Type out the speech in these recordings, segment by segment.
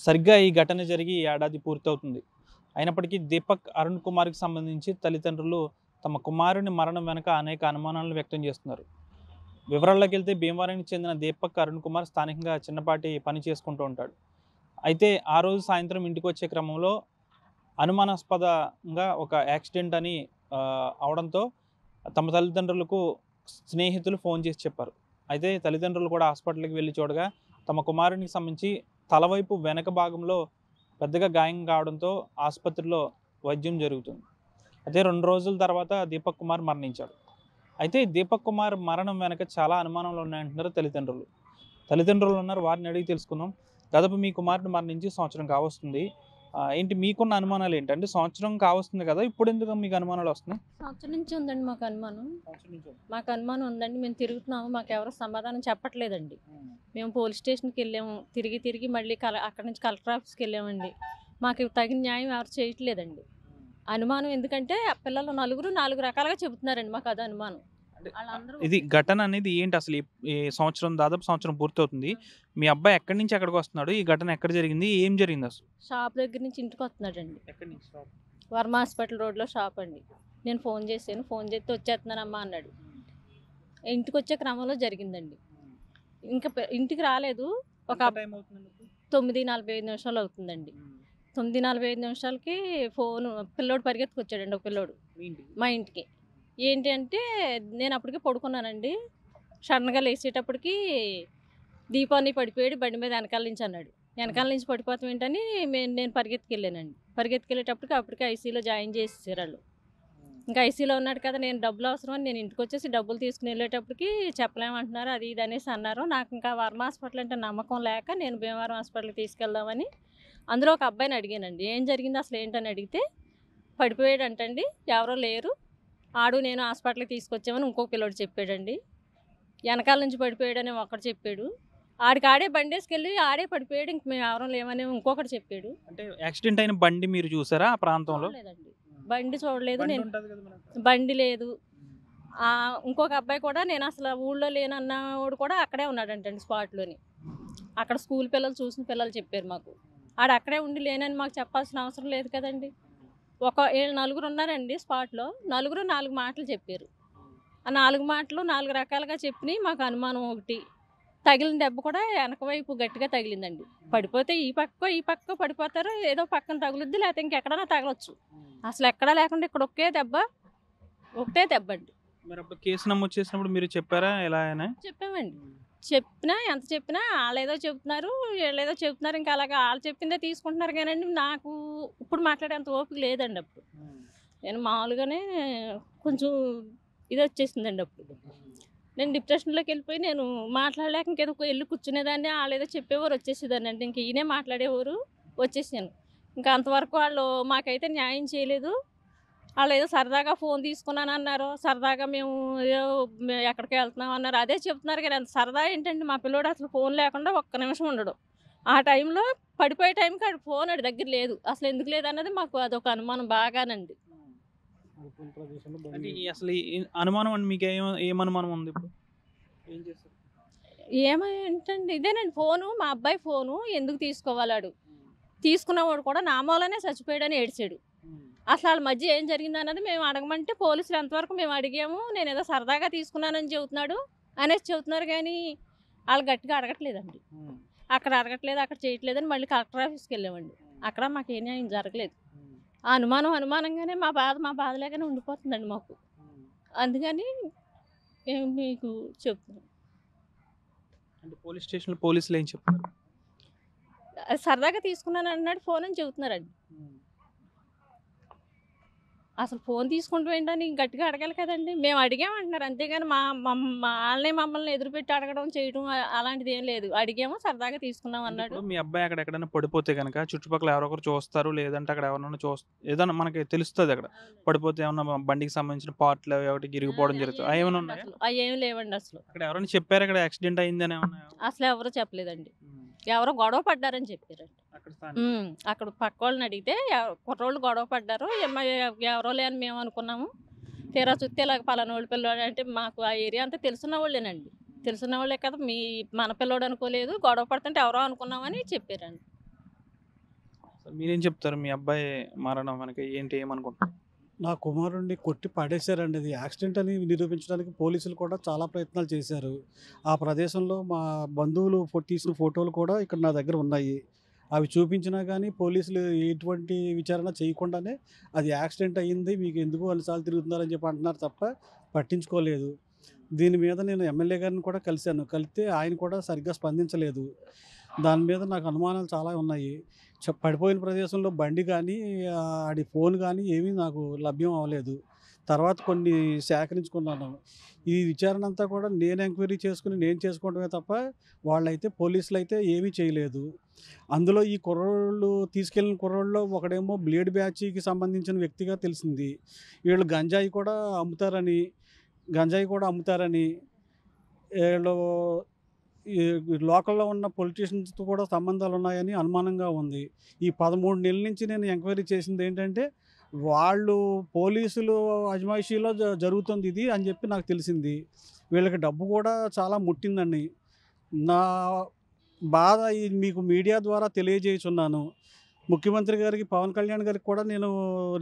సరిగ్గా ఈ ఘటన జరిగి ఏడాది పూర్తవుతుంది. అయినప్పటికీ దీపక్, అరుణ్ కుమార్‌కి సంబంధించి తల్లిదండ్రులు తమ కుమారుని మరణం వెనుక అనేక అనుమానాలను వ్యక్తం చేస్తున్నారు. వివరాల్లోకెళ్తే భీమవరానికి చెందిన దీపక్, అరుణ్ కుమార్ స్థానికంగా చిన్నపాటి పని చేసుకుంటూ ఉంటాడు. అయితే ఆ రోజు సాయంత్రం ఇంటికొచ్చే క్రమంలో అనుమానాస్పదంగా ఒక యాక్సిడెంట్ అని అవడంతో తమ తల్లిదండ్రులకు స్నేహితులు ఫోన్ చేసి చెప్పారు. అయితే తల్లిదండ్రులు కూడా హాస్పిటల్‌కి వెళ్లి చూడగా తమ కుమారునికి సంబంధించి తలవైపు వెనక భాగంలో పెద్దగా గాయం కావడంతో ఆసుపత్రిలో వైద్యం జరుగుతుంది. అయితే 2 రోజుల తర్వాత దీపక్ కుమార్ మరణించాడు. అయితే దీపక్ కుమార్ మరణం వెనక చాలా అనుమానాలు ఉన్నాయంటున్నారు తల్లిదండ్రులు. తల్లిదండ్రులు ఉన్నారు, వారిని అడిగి తెలుసుకుందాం. దాదాపు మీ కుమారుడు మరణించి సంవత్సరం కావస్తుంది. ఏంటి మీకున్న అనుమానాలు ఏంటి? అంటే సంవత్సరం కావస్తుంది కదా! ఇప్పుడెందుకు మీకు అనుమానాలు వస్తున్నాయి? సంవత్సరం నుంచి ఉందండి మాకు అనుమానం. సంవత్సరం నుంచి ఉంది. మాకు అనుమానం ఉందండి. మేము తిరుగుతున్నాము. మాకెవరు సమాధానం చెప్పట్లేదండి. హ్మ్. మేము పోలీస్ స్టేషన్‌కెళ్ళాము. తిరిగి తిరిగి మళ్ళీ అక్కడి నుంచి కలెక్టర్ ఆఫీస్‌కెళ్ళామండి. మాకు తగిన న్యాయం ఎవరు చేయట్లేదండి. అనుమానం ఎందుకంటే ఆ పిల్లలు నలుగురు 4 రకాలుగా చెబుతున్నారండి. మాకు అది అనుమానం. అంటే ఆళ్ళందరూ ఇది ఘటన అనేది ఏంటి అసలు? ఈ సంవత్సరం దాదాపు సంవత్సరం పూర్తవుతుంది. మీ అబ్బాయి ఎక్కడి నుంచి ఎక్కడికి వస్తున్నాడు? ఈ ఘటన ఎక్కడ జరిగింది? ఏం జరిగింది అసలు? షాప్ దగ్గర నుంచి ఇంటికొస్తున్నాడండి. ఎక్కడి నుంచి షాప్? వర్మ హాస్పిటల్ రోడ్‌లో షాప్ అండి. నేను ఫోన్ చేశాను. ఫోన్ చేస్తే వచ్చేస్తున్నానమ్మా అన్నాడు. ఇంటికొచ్చే క్రమంలో జరిగిందండి. ఇంకా ఇంటికి రాలేదు. ఒక ఎంత టైం అవుతుందండి ఇప్పుడు? 9:45 నిమిషాలు అవుతుందండి. 9:45 నిమిషాలకి ఫోను పిల్లోడు పరిగెత్తుకొచ్చాడండి ఒక పిల్లోడు మీ ఇంటికి? మా ఇంటికి. ఏంటి అంటే నేను అప్పటికే పడుకున్నానండి. సడన్‌గా లేచేటప్పటికి దీపాన్ని పడిపోయాడు బండి మీద వెనకాల నుంచి అన్నాడు. వెనకాల నుంచి పడిపోవటం ఏంటని నేను పరిగెత్తుకెళ్ళానండి. పరిగెత్తుకెళ్ళేటప్పటికి అప్పటికే ఐసీయూలో జాయిన్ చేసేసారు ఆళ్ళు. ఇంకా ఐసీయూలో ఉన్నాడు కదా! నేను డబ్బులు అవసరమని నేను ఇంటికొచ్చేసి డబ్బులు తీసుకొని వెళ్ళేటప్పటికి చెప్పలేమంటున్నారు అది ఇది అనేసి అన్నారు. నాకు ఇంకా వర్మ హాస్పిటల్ అంటే నమ్మకం లేక నేను భీమవరం హాస్పిటల్‌కి తీసుకెళ్దామని అందులో ఒక అబ్బాయిని అడిగానండి. ఏం జరిగింది అసలు ఏంటని అడిగితే పడిపోయాడంటండి. ఎవరో లేరు. ఆడు నేను హాస్పిటల్‌కి తీసుకొచ్చామని ఇంకో పిల్లోడు చెప్పాడండి. వెనకాల నుంచి పడిపోయాడని ఒకడు చెప్పాడు. ఆడికాడే బండేసుకెళ్ళి ఆడే పడిపోయాడు. ఇంక మేము ఎవరం లేమని ఇంకొకడు చెప్పాడు. అంటే యాక్సిడెంట్ అయిన బండి మీరు చూసారా ఆ ప్రాంతంలో? చూడలేదండి. బండి చూడలేదు. బండి నేను ఉంటది కదా మరి అక్కడ. బండి లేదు. ఇంకొక అబ్బాయి కూడా నేను అసలు ఊళ్ళో లేనన్నవాడు కూడా అక్కడే ఉన్నాడంటండి స్పాట్‌లోని. అక్కడ స్కూల్ పిల్లలు చూసిన పిల్లలు చెప్పారు మాకు. ఆడు అక్కడే ఉండి లేనని మాకు చెప్పాల్సిన అవసరం లేదు కదండీ. ఈళ్ళు నలుగురు ఉన్నారండి స్పాట్‌లో. నలుగురు 4 మాటలు చెప్పారు. ఆ 4 మాటలు 4 రకాలుగా చెప్పినయి మాకు అనుమానం ఒకటి. తగిలిన దెబ్బ కూడా వెనక వైపు గట్టిగా తగిలిందండి. పడిపోతే ఈ పక్కో పడిపోతారు. ఏదో పక్కన తగులుద్ది లేకపోతే ఇంకెక్కడైనా తగలొచ్చు. అసలు ఎక్కడా లేకుండా ఇక్కడ ఒకే దెబ్బ. ఒకటే దెబ్బండి. మరి అప్పుడు కేసు నమోదు చేసినప్పుడు మీరు చెప్పారా ఎలా అని? చెప్పామండి. చెప్పినా ఎంత చెప్పినా ఆళ్ళేదో చెబుతున్నారు, వీళ్ళేదో చెబుతున్నారు. ఇంకా అలాగా ఆళ్ళు చెప్పిందే తీసుకుంటున్నారు కానండి, నాకు ఇప్పుడు మాట్లాడేంత ఓపిక లేదండి అప్పుడు. నేను మామూలుగానే కొంచెం ఇదొచ్చేసిందండి అప్పుడు. నేను డిప్రెషన్‌లోకి వెళ్ళిపోయి నేను మాట్లాడలేక ఇంకేదో ఎళ్లి కూర్చునేదాన్ని. ఆళ్ళేదో చెప్పేవారు వచ్చేసేదాన్నండి. ఇంక ఈయనే మాట్లాడేవారు వచ్చేసాను. ఇంకా అంతవరకు ఆళ్ళు మాకైతే న్యాయం చేయలేదు. ఆళ్ళేదో సరదాగా ఫోన్ తీసుకున్నానన్నారు. సరదాగా మేము ఏదో ఎక్కడికో వెళ్తున్నాం అన్నారు. అదే చెప్తున్నారు కానీ అంత సరదా ఏంటండి మా పిల్లోడు అసలు ఫోన్ లేకుండా ఒక్క నిమిషం ఉండడు. ఆ టైంలో పడిపోయే టైంకి ఆడి ఫోన్ ఆడి దగ్గర లేదు. అసలు ఎందుకు లేదన్నది మాకు అదొక అనుమానం బాగానండి. అంటే అసలు ఈ అనుమానం అంటే మీకు ఏం అనుమానం ఉంది ఇప్పుడు? ఏం చేస్తారు? ఏమేంటండి ఇదేనండి ఫోను మా అబ్బాయి ఫోను ఎందుకు తీసుకోవాలాడు? తీసుకున్నవాడు కూడా నా మూలనే చచ్చిపోయాడని ఏడ్చాడు. అసలు ఆళ్ళ మధ్య ఏం జరిగిందన్నది మేము అడగమంటే పోలీసులు ఎంతవరకు మేము అడిగాము. నేనేదో సరదాగా తీసుకున్నానని చెబుతున్నాడు అనేసి చెబుతున్నారు కానీ ఆళ్ళు గట్టిగా అడగట్లేదండి. అక్కడ అడగట్లేదు, అక్కడ చేయట్లేదని మళ్ళీ కలెక్టర్ ఆఫీస్‌కెళ్ళామండి. అక్కడ మాకు ఏ న్యాయం జరగలేదు. ఆ అనుమానం అనుమానంగానే మా బాధలాగానే ఉండిపోతుందండి మాకు. అందుకని మీకు చెప్తున్నాను. అంటే పోలీస్ స్టేషన్‌లో పోలీసులు ఏం చెప్పారు? సరదాగా తీసుకున్నానన్నాడు ఫోన్ అని చెబుతున్నారండి. అసలు ఫోన్ తీసుకుంటాం ఏంటని గట్టిగా అడగాలి కదండీ. మేము అడిగామంటున్నారు అంతేగాని మమ్మల్ని ఎదురుపెట్టి అడగడం చేయడం అలాంటిది ఏం లేదు. అడిగాము సరదాగా తీసుకున్నాం అంటే అన్నాడు. ఇప్పుడు మీ అబ్బాయి అక్కడ ఎక్కడైనా పడిపోతే గనక చుట్టుపక్కల ఎవరో ఒకరు చూస్తారు. లేదంటే అక్కడ ఎవరైనా ఏదైనా మనకి తెలుస్తది అక్కడ. పడిపోతే ఏమన్నా బండికి సంబంధించిన పార్ట్‌లు అవి ఒకటి ఇరిగిపోవడం జరుగుతది. అయేమైనా ఉన్నాయా? అయ్యేమి లేవండి అసలు. అక్కడ ఎవరైనా చెప్పారా ఇక్కడ యాక్సిడెంట్ అయిందని ఏమన్నా? అసలు ఎవరు చెప్పలేదండి. ఎవరో గొడవ పడ్డారని చెప్పారండి. అక్కడ స్థానికులు. అక్కడ పక్కోళ్ళని అడిగితే కుర్రోళ్ళు గొడవ పడ్డారు. ఎవరోలే అని మేము అనుకున్నాము. తీరా చూస్తే ఇలాగ పలానోళ్ళ పిల్లోడు అంటే మాకు ఆ ఏరియా అంతా తెలుసున్న వాళ్ళేనండి. తెలుసున్న వాళ్ళే కదా మన పిల్లోడు అనుకోలేదు. గొడవ పడుతుంటే ఎవరో అనుకున్నామని చెప్పారండి. మీరేం చెప్తారు? మీ అబ్బాయి మరణం వెనక ఏమనుకుంటున్నారు? నా కుమారుడిని కొట్టి పడేశారండి. అది యాక్సిడెంట్ అని నిరూపించడానికి పోలీసులు కూడా చాలా ప్రయత్నాలు చేశారు. ఆ ప్రదేశంలో మా బంధువులు తీసిన ఫోటోలు కూడా ఇక్కడ నా దగ్గర ఉన్నాయి. అవి చూపించినా కానీ పోలీసులు ఎటువంటి విచారణ చేయకుండానే అది యాక్సిడెంట్ అయ్యింది, మీకు ఎందుకు అన్నిసార్లు తిరుగుతున్నారని చెప్పి అంటున్నారు తప్ప పట్టించుకోలేదు. దీని మీద నేను ఎమ్మెల్యే గారిని కూడా కలిశాను. కలిస్తే ఆయన కూడా సరిగ్గా స్పందించలేదు. దాని మీద నాకు అనుమానాలు చాలా ఉన్నాయి. పడిపోయిన ప్రదేశంలో బండి కానీ ఆడి ఫోన్ కానీ ఏమీ నాకు లభ్యం అవ్వలేదు. తర్వాత కొన్ని సేకరించుకున్నాను. ఈ విచారణ అంతా కూడా నేను ఎంక్వైరీ చేసుకుని నేను చేసుకోవడమే తప్ప వాళ్ళైతే పోలీసులు అయితే ఏమీ చేయలేదు. అందులో ఈ కుర్రోళ్ళు తీసుకెళ్ళిన కుర్రోళ్ళలో ఒకడేమో బ్లేడ్ బ్యాచ్కి సంబంధించిన వ్యక్తిగా తెలిసింది. వీళ్ళు గంజాయి కూడా అమ్ముతారని వీళ్ళు ఈ లోకల్లో ఉన్న పొలిటీషియన్స్తో కూడా సంబంధాలు ఉన్నాయని అనుమానంగా ఉంది. ఈ 13 నెలల నుంచి నేను ఎంక్వైరీ చేసింది ఏంటంటే వాళ్ళు పోలీసులు అజమాయిషీలో జరుగుతుంది ఇది అని చెప్పి నాకు తెలిసింది. వీళ్ళకి డబ్బు కూడా చాలా ముట్టిందండి. నా బాధ మీకు మీడియా ద్వారా తెలియజేయుచున్నాను. ముఖ్యమంత్రి గారికి, పవన్ కళ్యాణ్ గారికి కూడా నేను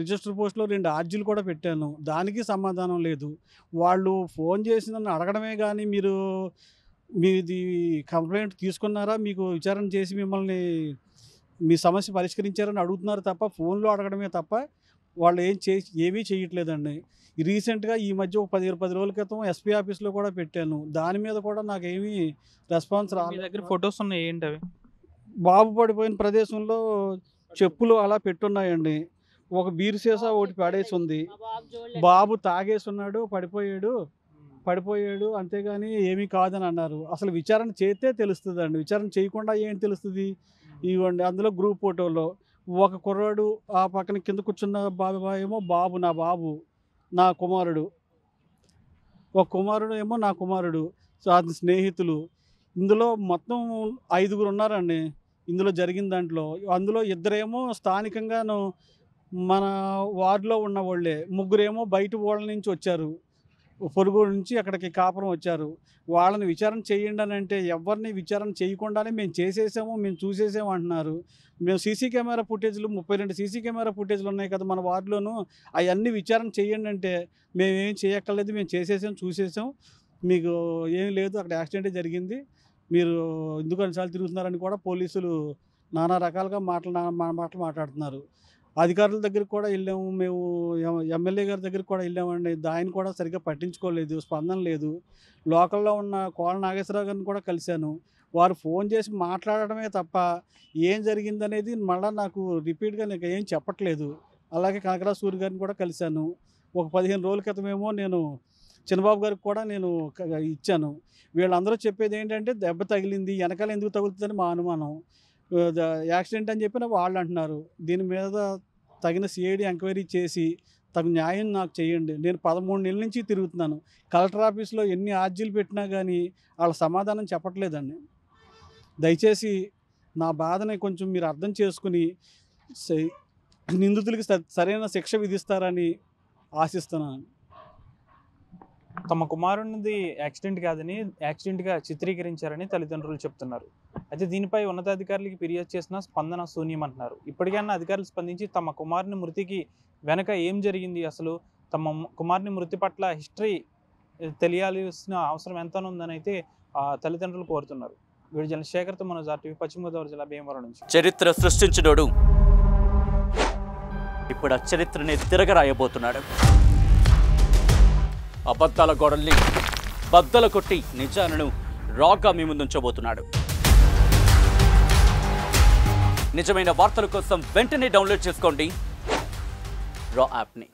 రిజిస్టర్ పోస్ట్లో 2 ఆర్జీలు కూడా పెట్టాను. దానికి సమాధానం లేదు. వాళ్ళు ఫోన్ చేసి నన్ను అడగడమే కానీ మీది కంప్లైంట్ తీసుకున్నారా, మీకు విచారణ చేసి మిమ్మల్ని మీ సమస్య పరిష్కరించారని అడుగుతున్నారు తప్ప ఫోన్లో అడగడమే తప్ప వాళ్ళు ఏమీ చేయట్లేదండి. రీసెంట్గా ఈ మధ్య ఒక 10 రోజుల క్రితం ఎస్పీ ఆఫీస్లో కూడా పెట్టాను. దాని మీద కూడా నాకేమీ రెస్పాన్స్ మీ దగ్గర ఫొటోస్ ఉన్నాయి, ఏంటి అవి? బాబు పడిపోయిన ప్రదేశంలో చెప్పులు అలా పెట్టున్నాయండి. ఒక బీరు సీసా ఒకటి పడేసి ఉంది. బాబు తాగేసి ఉన్నాడు, పడిపోయాడు అంతేగాని ఏమీ కాదని అన్నారు. అసలు విచారణ చేస్తే తెలుస్తుంది అండి. విచారణ చేయకుండా ఏం తెలుస్తుంది? ఇవ్వండి అందులో గ్రూప్ ఫోటోలో ఒక కుర్రాడు, ఆ పక్కన కింద కూర్చున్న బాబాయ్ ఏమో నా కుమారుడు, ఒక కుమారుడు ఏమో నా కుమారుడు, అది స్నేహితులు. ఇందులో మొత్తం 5 ఉన్నారండి ఇందులో జరిగిన దాంట్లో. అందులో 2 స్థానికంగాను మన వార్డులో ఉన్న వాళ్ళే, 3 బయట వాళ్ళ నుంచి వచ్చారు, పొరుగు నుంచి అక్కడికి కాపురం వచ్చారు. వాళ్ళని విచారణ చేయండి అని అంటే ఎవరిని విచారణ చేయకుండానే మేము చూసేసాము అంటున్నారు. మేము సీసీ కెమెరా ఫుటేజ్లు 32 సీసీ కెమెరా ఫుటేజ్లు ఉన్నాయి కదా మన వార్డులోనూ, అవన్నీ విచారణ చేయండి అంటే మేమేం చేయక్కర్లేదు, మేము చూసేసాం, మీకు ఏం లేదు, అక్కడ యాక్సిడెంటే జరిగింది, మీరు ఎందుకు అన్నిసార్లు తిరుగుతున్నారని కూడా పోలీసులు నానా రకాలుగా మాటలు మాట్లాడుతున్నారు. అధికారుల దగ్గరికి కూడా వెళ్ళాము, మేము ఎమ్మెల్యే గారి దగ్గరికి కూడా వెళ్ళామండి. ఆయన కూడా సరిగ్గా పట్టించుకోలేదు, స్పందన లేదు. లోకల్లో ఉన్న కోల నాగేశ్వరరావు గారిని కూడా కలిశాను. వారు ఫోన్ చేసి మాట్లాడడమే తప్ప ఏం జరిగిందనేది మళ్ళీ నాకు రిపీట్గా నాకు ఏం చెప్పట్లేదు. అలాగే కనకరాజు సూర్య గారిని కూడా కలిశాను. ఒక 15 రోజుల క్రితమేమో నేను చిన్నబాబు గారికి కూడా నేను ఇచ్చాను. వీళ్ళందరూ చెప్పేది ఏంటంటే దెబ్బ తగిలింది, వెనకాల ఎందుకు తగులుతుందని మా అనుమానం, యాక్సిడెంట్ అని చెప్పి వాళ్ళు అంటున్నారు. దీని మీద తగిన సిఐడి ఎంక్వైరీ చేసి తగు న్యాయం నాకు చేయండి. నేను 13 నెలల నుంచి తిరుగుతున్నాను. కలెక్టర్ ఆఫీస్లో ఎన్ని ఆర్జీలు పెట్టినా కానీ వాళ్ళ సమాధానం చెప్పట్లేదండి. దయచేసి నా బాధని కొంచెం మీరు అర్థం చేసుకుని నిందితులకి సరైన శిక్ష విధిస్తారని ఆశిస్తున్నాను. తమ కుమారునిది యాక్సిడెంట్ కాదని యాక్సిడెంట్గా చిత్రీకరించారని తల్లిదండ్రులు చెప్తున్నారు. అయితే దీనిపై ఉన్నతాధికారులకి ఫిర్యాదు చేసినా స్పందన శూన్యం అంటున్నారు. ఇప్పటికైనా అధికారులు స్పందించి తమ కుమారుని మృతికి వెనక ఏం జరిగింది, అసలు తమ కుమారుని మృతి పట్ల హిస్టరీ తెలియాల్సిన అవసరం ఎంత ఉందని అయితే తల్లిదండ్రులు కోరుతున్నారు. వీడి జనశేఖర్తో మనోజ్ RTV, పశ్చిమ గోదావరి జిల్లా భీమవరం నుంచి. చరిత్ర సృష్టించినోడు ఇప్పుడు ఆ చరిత్రని తిరగరాయబోతున్నాడు. అబద్ధాల గోడల్ని బద్దలు కొట్టి నిజాలను రాగా మీ ముందుంచబోతున్నాడు. నిజమైన వార్తల కోసం వెంటనే డౌన్లోడ్ చేసుకోండి రా యాప్ని.